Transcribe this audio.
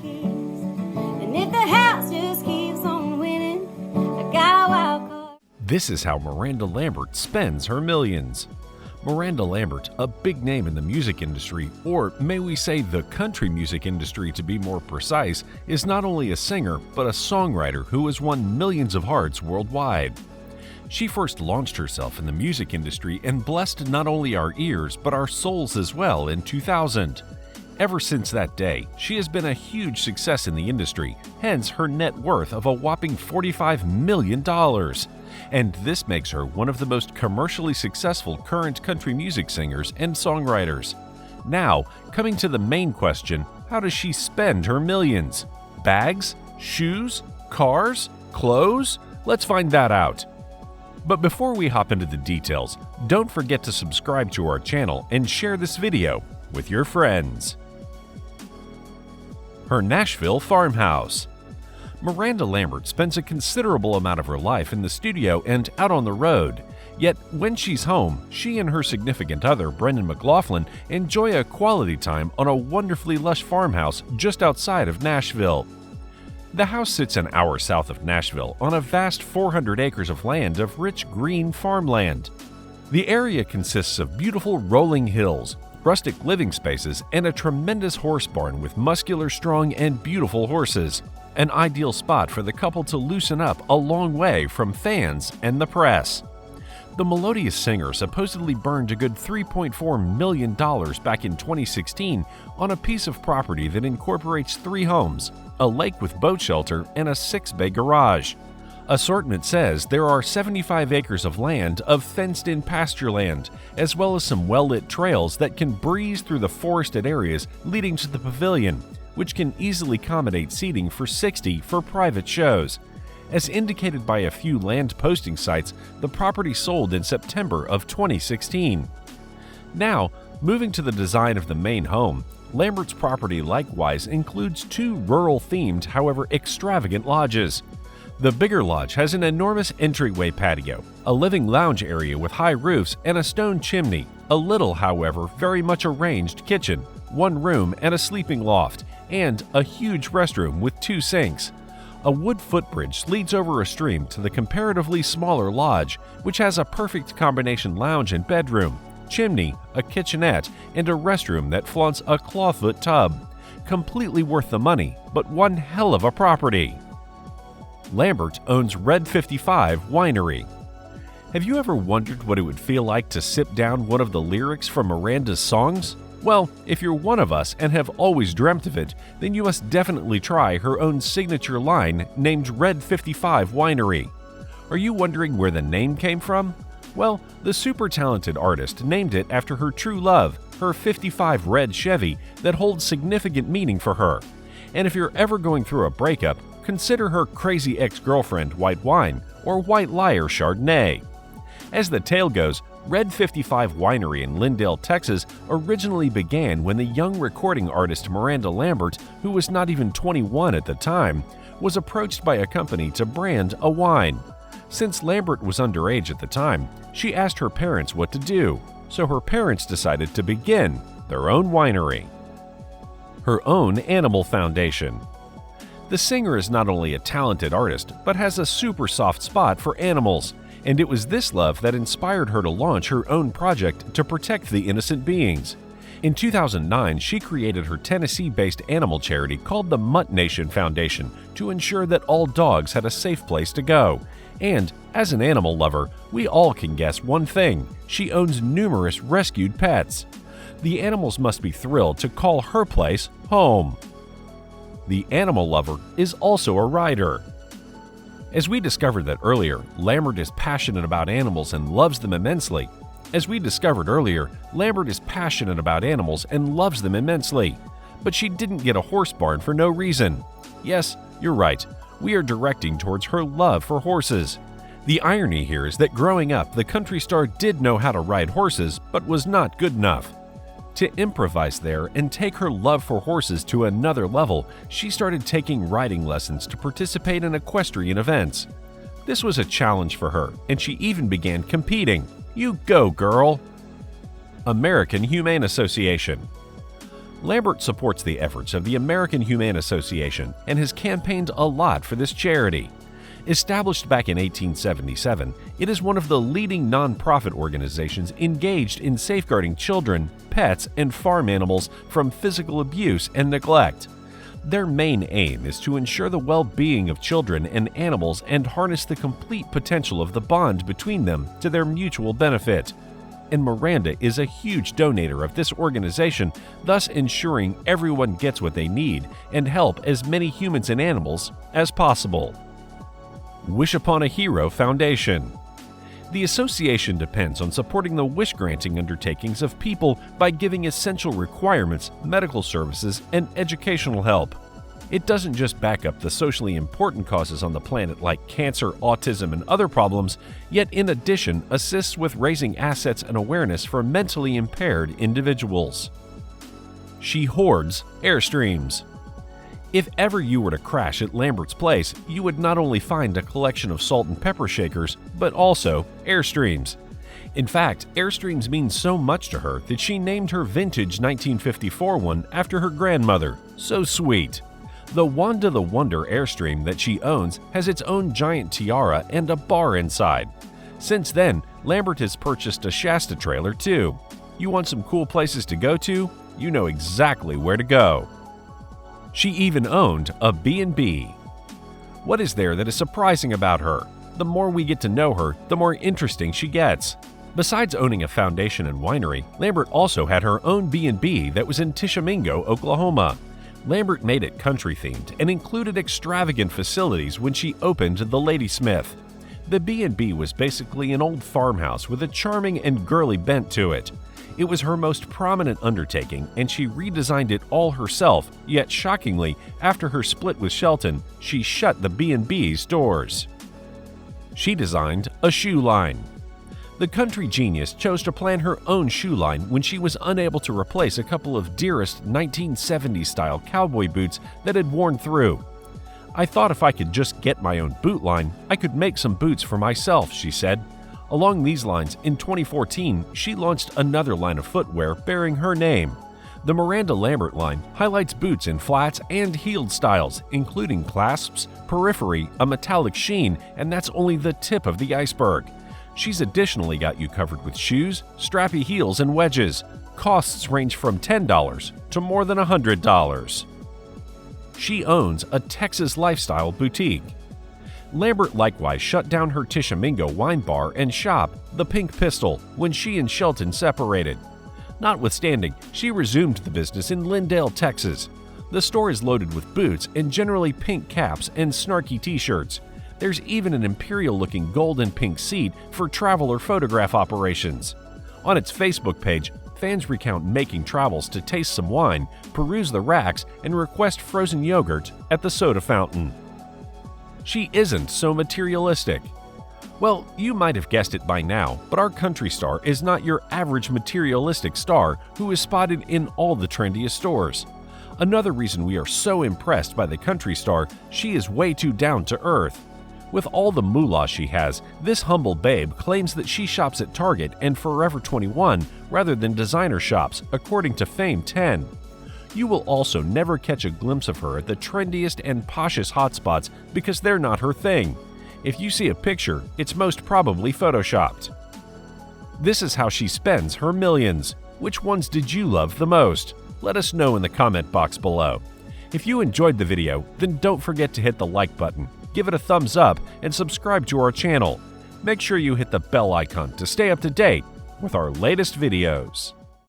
keys. And if the house just keeps on winning, I got a wild card. This is how Miranda Lambert spends her millions. Miranda Lambert, a big name in the music industry, or may we say the country music industry to be more precise, is not only a singer, but a songwriter who has won millions of hearts worldwide. She first launched herself in the music industry and blessed not only our ears, but our souls as well in 2000. Ever since that day, she has been a huge success in the industry, hence her net worth of a whopping $45 million. And this makes her one of the most commercially successful current country music singers and songwriters. Now, coming to the main question, how does she spend her millions? Bags? Shoes? Cars? Clothes? Let's find that out. But before we hop into the details, don't forget to subscribe to our channel and share this video with your friends. Her Nashville farmhouse. Miranda Lambert spends a considerable amount of her life in the studio and out on the road. Yet, when she's home, she and her significant other, Brendan McLaughlin, enjoy a quality time on a wonderfully lush farmhouse just outside of Nashville. The house sits an hour south of Nashville on a vast 400 acres of land of rich green farmland. The area consists of beautiful rolling hills, rustic living spaces, and a tremendous horse barn with muscular, strong, and beautiful horses. An ideal spot for the couple to loosen up a long way from fans and the press. The melodious singer supposedly burned a good $3.4 million back in 2016 on a piece of property that incorporates 3 homes, a lake with boat shelter, and a 6-bay garage. Assortment says there are 75 acres of land of fenced-in pasture land, as well as some well-lit trails that can breeze through the forested areas leading to the pavilion, which can easily accommodate seating for 60 for private shows. As indicated by a few land posting sites, the property sold in September of 2016. Now, moving to the design of the main home, Lambert's property likewise includes 2 rural-themed, however extravagant lodges. The bigger lodge has an enormous entryway patio, a living lounge area with high roofs, and a stone chimney, a little, however, very much arranged kitchen, 1 room and a sleeping loft, and a huge restroom with 2 sinks. A wood footbridge leads over a stream to the comparatively smaller lodge, which has a perfect combination lounge and bedroom, chimney, a kitchenette, and a restroom that flaunts a clawfoot tub. Completely worth the money, but one hell of a property. Lambert owns Red 55 Winery. Have you ever wondered what it would feel like to sip down one of the lyrics from Miranda's songs? Well, if you're one of us and have always dreamt of it, then you must definitely try her own signature line named Red 55 Winery. Are you wondering where the name came from? Well, the super talented artist named it after her true love, her 55 red Chevy that holds significant meaning for her. And if you're ever going through a breakup, consider her crazy ex-girlfriend white wine or white liar Chardonnay. As the tale goes, Red 55 Winery in Lindale, Texas originally began when the young recording artist Miranda Lambert, who was not even 21 at the time, was approached by a company to brand a wine. Since Lambert was underage at the time, she asked her parents what to do, so her parents decided to begin their own winery. Her own animal foundation. The singer is not only a talented artist, but has a super soft spot for animals. And it was this love that inspired her to launch her own project to protect the innocent beings. In 2009, she created her Tennessee-based animal charity called the Mutt Nation Foundation to ensure that all dogs had a safe place to go. And, as an animal lover, we all can guess one thing: she owns numerous rescued pets. The animals must be thrilled to call her place home. The animal lover is also a writer. As we discovered that earlier, Lambert is passionate about animals and loves them immensely. But she didn't get a horse barn for no reason. Yes, you're right, we are directing towards her love for horses. The irony here is that growing up, the country star did know how to ride horses, but was not good enough. To improvise there and take her love for horses to another level, she started taking riding lessons to participate in equestrian events. This was a challenge for her, and she even began competing. You go, girl! American Humane Association. Lambert supports the efforts of the American Humane Association and has campaigned a lot for this charity. Established back in 1877, it is one of the leading nonprofit organizations engaged in safeguarding children, pets, and farm animals from physical abuse and neglect. Their main aim is to ensure the well-being of children and animals and harness the complete potential of the bond between them to their mutual benefit. And Miranda is a huge donator of this organization, thus ensuring everyone gets what they need and help as many humans and animals as possible. Wish Upon a Hero Foundation. The association depends on supporting the wish-granting undertakings of people by giving essential requirements, medical services, and educational help. It doesn't just back up the socially important causes on the planet like cancer, autism, and other problems, yet in addition assists with raising assets and awareness for mentally impaired individuals. She hoards Airstreams. If ever you were to crash at Lambert's place, you would not only find a collection of salt and pepper shakers, but also Airstreams. In fact, Airstreams means so much to her that she named her vintage 1954 one after her grandmother. So sweet. The Wanda the Wonder Airstream that she owns has its own giant tiara and a bar inside. Since then, Lambert has purchased a Shasta trailer too. You want some cool places to go to? You know exactly where to go. She even owned a B&B. What is there that is surprising about her? The more we get to know her, the more interesting she gets. Besides owning a foundation and winery, Lambert also had her own B&B that was in Tishomingo, Oklahoma. Lambert made it country-themed and included extravagant facilities when she opened the Ladysmith. The B&B was basically an old farmhouse with a charming and girly bent to it. It was her most prominent undertaking, and she redesigned it all herself, yet shockingly, after her split with Shelton, she shut the B&B's doors. She designed a shoe line. The country genius chose to plan her own shoe line when she was unable to replace a couple of dearest 1970s-style cowboy boots that had worn through. "I thought if I could just get my own boot line, I could make some boots for myself," she said. Along these lines, in 2014, she launched another line of footwear bearing her name. The Miranda Lambert line highlights boots in flats and heeled styles, including clasps, periphery, a metallic sheen, and that's only the tip of the iceberg. She's additionally got you covered with shoes, strappy heels, and wedges. Costs range from $10 to more than $100. She owns a Texas lifestyle boutique. Lambert likewise shut down her Tishomingo wine bar and shop, the Pink Pistol, when she and Shelton separated. Notwithstanding, she resumed the business in Lindale, Texas. The store is loaded with boots and generally pink caps and snarky t-shirts. There's even an imperial-looking gold and pink seat for travel or photograph operations. On its Facebook page, fans recount making travels to taste some wine, peruse the racks, and request frozen yogurt at the soda fountain. She isn't so materialistic. Well, you might have guessed it by now, but our country star is not your average materialistic star who is spotted in all the trendiest stores. Another reason we are so impressed by the country star, she is way too down to earth. With all the moolah she has, this humble babe claims that she shops at Target and Forever 21 rather than designer shops, according to Fame 10. You will also never catch a glimpse of her at the trendiest and poshest hotspots because they're not her thing. If you see a picture, it's most probably photoshopped. This is how she spends her millions. Which ones did you love the most? Let us know in the comment box below. If you enjoyed the video, then don't forget to hit the like button, give it a thumbs up, and subscribe to our channel. Make sure you hit the bell icon to stay up to date with our latest videos.